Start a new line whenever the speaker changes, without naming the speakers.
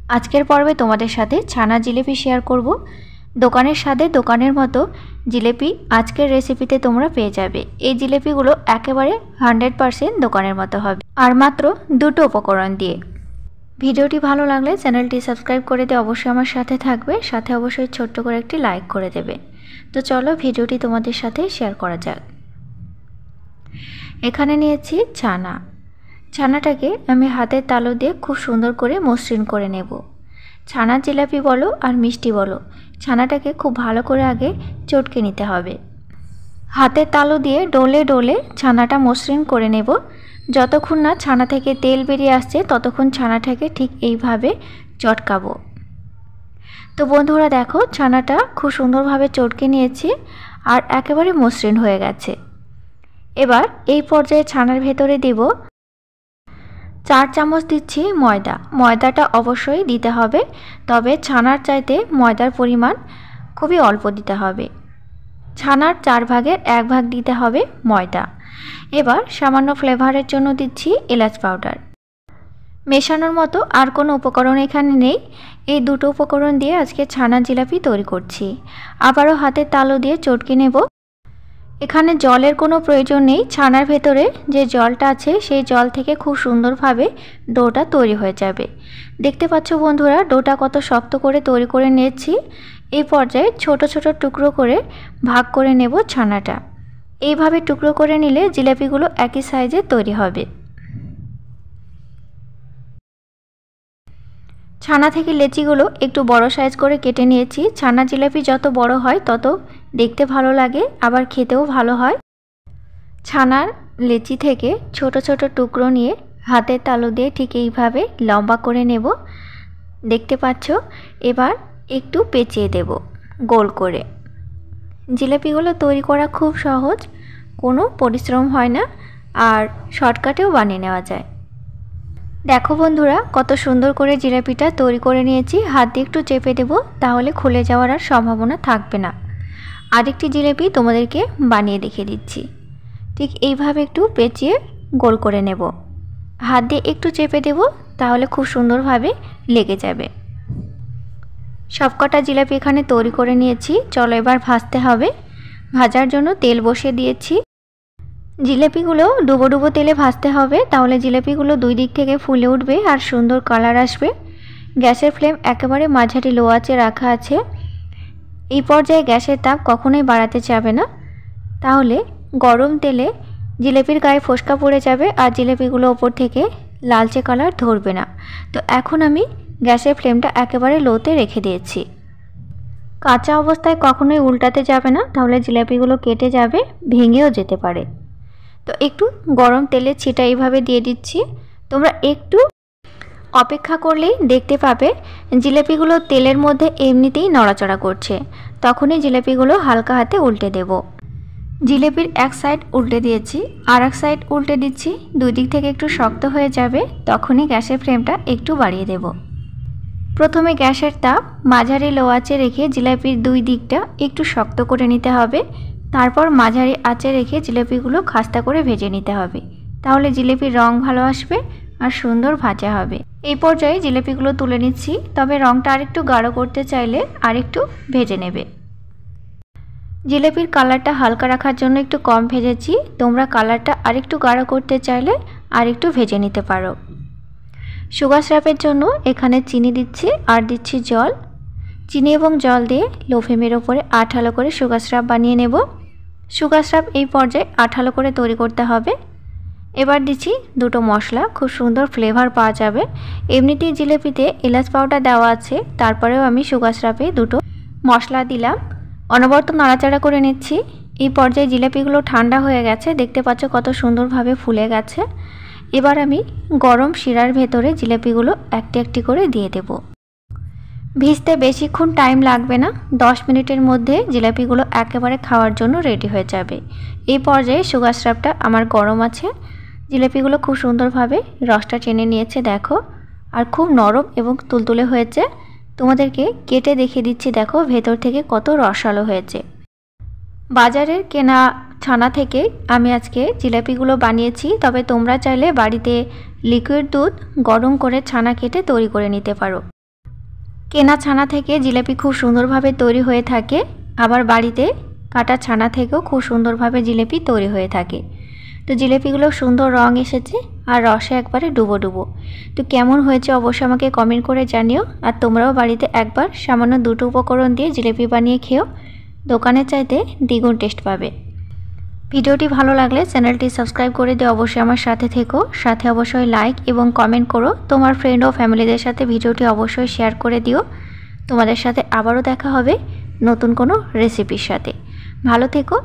আজকের পর্বে তোমাদের সাথে ছানা জিলেপি শেয়ার করব। দোকানের স্বাদে দোকানের মতো জিলেপি আজকের রেসিপিতে তোমরা পেয়ে যাবে। এই জিলেপিগুলো একেবারে 100% দোকানের মতো হবে, আর মাত্র দুটো উপকরণ দিয়ে। ভিডিওটি ভালো লাগলে চ্যানেলটি সাবস্ক্রাইব করে দিয়ে অবশ্যই আমার সাথে থাকবে, সাথে অবশ্যই ছোট্ট করে একটি লাইক করে দেবে। তো চলো ভিডিওটি তোমাদের সাথে শেয়ার করা যাক। এখানে নিয়েছি ছানাটাকে আমি হাতের তালু দিয়ে খুব সুন্দর করে মসৃণ করে নেব। ছানার জিলাপি বলো আর মিষ্টি বলো, ছানাটাকে খুব ভালো করে আগে চটকে নিতে হবে। হাতের তালু দিয়ে ডলে ডলে ছানাটা মসৃণ করে নেব। যতক্ষণ না ছানা থেকে তেল বেরিয়ে আসছে ততক্ষণ ছানাটাকে ঠিক এইভাবে চটকাবো। তো বন্ধুরা দেখো, ছানাটা খুব সুন্দরভাবে চটকে নিয়েছি আর একেবারে মসৃণ হয়ে গেছে। এবার এই পর্যায়ে ছানার ভেতরে দেব 4 চামচ দিচ্ছি ময়দাটা অবশ্যই দিতে হবে, তবে ছানার চাইতে ময়দার পরিমাণ খুবই অল্প দিতে হবে। ছানার 4 ভাগের 1 ভাগ দিতে হবে ময়দা। এবার সামান্য ফ্লেভারের জন্য দিচ্ছি এলাচ পাউডার। মেশানোর মতো আর কোনো উপকরণ এখানে নেই। এই দুটো উপকরণ দিয়ে আজকে ছানা জিলাপি তৈরি করছি। আবারও হাতের তালু দিয়ে চটকে নেব। এখানে জলের কোনো প্রয়োজন নেই, ছানার ভেতরে যে জলটা আছে সেই জল থেকে খুব সুন্দরভাবে ডোটা তৈরি হয়ে যাবে। দেখতে পাচ্ছ বন্ধুরা, ডোটা কত শক্ত করে তৈরি করে নিয়েছি। এই পর্যায়ে ছোট ছোট টুকরো করে ভাগ করে নেব ছানাটা। এইভাবে টুকরো করে নিলে জিলাপিগুলো একই সাইজে তৈরি হবে। ছানা থেকে লেচিগুলো একটু বড় সাইজ করে কেটে নিয়েছি। ছানা জিলাপি যত বড় হয় তত দেখতে ভালো লাগে, আবার খেতেও ভালো হয়। ছানার লেচি থেকে ছোট ছোট টুকরো নিয়ে হাতের তালু দিয়ে ঠিক এইভাবে লম্বা করে নেব। দেখতে পাচ্ছ, এবার একটু পেঁচিয়ে দেব গোল করে। জিলাপিগুলো তৈরি করা খুব সহজ, কোনো পরিশ্রম হয় না, আর শর্টকাটেও বানিয়ে নেওয়া যায়। দেখো বন্ধুরা, কত সুন্দর করে জিলাপিটা তৈরি করে নিয়েছি। হাত দিয়ে একটু চেপে দেব, তাহলে খুলে যাওয়ার আর সম্ভাবনা থাকবে না। আরেকটি জিলাপি তোমাদেরকে বানিয়ে দেখিয়ে দিচ্ছি। ঠিক এইভাবে একটু পেঁচিয়ে গোল করে নেব। হাত দিয়ে একটু চেপে দেব, তাহলে খুব সুন্দরভাবে লেগে যাবে। সবকটা জিলাপি এখানে তৈরি করে নিয়েছি। চলো এবার ভাজতে হবে। ভাজার জন্য তেল বসিয়ে দিয়েছি। জিলাপিগুলো ডুবো ডুবো তেলে ভাজতে হবে, তাহলে জিলাপিগুলো দুই দিক থেকে ফুলে উঠবে আর সুন্দর কালার আসবে। গ্যাসের ফ্লেম একেবারে মাঝারি লো আঁচে রাখা আছে। এই পর্যায়ে গ্যাসের তাপ কখনোই বাড়াতে যাবে না, তাহলে গরম তেলে জিলাপির গায়ে ফোসকা পড়ে যাবে আর জিলাপিগুলো ওপর থেকে লালচে কালার ধরবে না। তো এখন আমি গ্যাসের ফ্লেমটা একেবারে লোতে রেখে দিয়েছি। কাঁচা অবস্থায় কখনোই উল্টাতে যাবে না, তাহলে জিলাপিগুলো কেটে যাবে, ভেঙেও যেতে পারে। তো একটু গরম তেলে ছিটা এইভাবে দিয়ে দিচ্ছি। তোমরা একটু অপেক্ষা করলেই দেখতে পাবে জিলাপিগুলো তেলের মধ্যে এমনিতেই নড়াচড়া করছে। তখনই জিলাপিগুলো হালকা হাতে উল্টে দেব। জিলাপির এক সাইড উল্টে দিয়েছি, আর এক সাইড উল্টে দিচ্ছি। দুই দিক থেকে একটু শক্ত হয়ে যাবে, তখনই গ্যাসের ফ্লেমটা একটু বাড়িয়ে দেব। প্রথমে গ্যাসের তাপ মাঝারি লো আঁচে রেখে জিলাপির দুই দিকটা একটু শক্ত করে নিতে হবে। তারপর মাঝারি আঁচে রেখে জিলাপিগুলো খাস্তা করে ভেজে নিতে হবে, তাহলে জিলাপির রং ভালো আসবে আর সুন্দর ভাজা হবে। এই পর্যায়ে জিলাপিগুলো তুলে নিচ্ছি, তবে রংটা আরেকটু গাঢ় করতে চাইলে আরেকটু ভেজে নেবে। জিলাপির কালারটা হালকা রাখার জন্য একটু কম ভেজেছি। তোমরা কালারটা আরেকটু গাঢ় করতে চাইলে আরেকটু ভেজে নিতে পারো। সুগার সিরাপের জন্য এখানে চিনি দিচ্ছি আর দিচ্ছি জল। চিনি এবং জল দিয়ে লো ফ্লেমের ওপরে আঠালো করে সুগার সিরাপ বানিয়ে নেব। সুগার সিরাপ এই পর্যায়ে আঠালো করে তৈরি করতে হবে। এবার দিচ্ছি দুটো মশলা, খুব সুন্দর ফ্লেভার পাওয়া যাবে। এমনিতেই জিলাপিতে এলাচ পাউডার দেওয়া আছে, তারপরেও আমি সুগার সিরাপে দুটো মশলা দিলাম। অনবরত নাড়াচাড়া করে নিচ্ছি। এই পর্যায়ে জিলাপিগুলো ঠান্ডা হয়ে গেছে, দেখতে পাচ্ছ কত সুন্দরভাবে ফুলে গেছে। এবার আমি গরম শিরার ভেতরে জিলাপিগুলো একটি একটি করে দিয়ে দেব। ভিজতে বেশিক্ষণ টাইম লাগবে না, 10 মিনিটের মধ্যে জিলাপিগুলো একেবারে খাওয়ার জন্য রেডি হয়ে যাবে। এই পর্যায়ে সুগার সিরাপটা আমার গরম আছে। জিলাপিগুলো খুব সুন্দরভাবে রসটা টেনে নিয়েছে দেখো, আর খুব নরম এবং তুলতুলে হয়েছে। তোমাদেরকে কেটে দেখিয়ে দিচ্ছি, দেখো ভেতর থেকে কত রসালো হয়েছে। বাজারের কেনা ছানা থেকে আমি আজকে জিলাপিগুলো বানিয়েছি, তবে তোমরা চাইলে বাড়িতে লিকুইড দুধ গরম করে ছানা কেটে তৈরি করে নিতে পারো। কেনা ছানা থেকে জিলিপি খুব সুন্দরভাবে তৈরি হয়ে থাকে, আবার বাড়িতে কাটা ছানা থেকেও খুব সুন্দরভাবে জিলিপি তৈরি হয়ে থাকে। তো জিলিপিগুলো সুন্দর রং এসেছে আর রসে একবারে ডুবো ডুবো। তো কেমন হয়েছে অবশ্যই আমাকে কমেন্ট করে জানিও। আর তোমরাও বাড়িতে একবার সামান্য দুটো উপকরণ দিয়ে জিলিপি বানিয়ে খেও, দোকানের চাইতে দ্বিগুণ টেস্ট পাবে। ভিডিওটি ভালো লাগলে চ্যানেলটি সাবস্ক্রাইব করে দিয়ে অবশ্যই আমার সাথে থেকো, সাথে অবশ্যই লাইক এবং কমেন্ট করো। তোমার ফ্রেন্ড ও ফ্যামিলিদের সাথে ভিডিওটি অবশ্যই শেয়ার করে দিও। তোমাদের সাথে আবারও দেখা হবে নতুন কোনো রেসিপির সাথে। ভালো থেকো।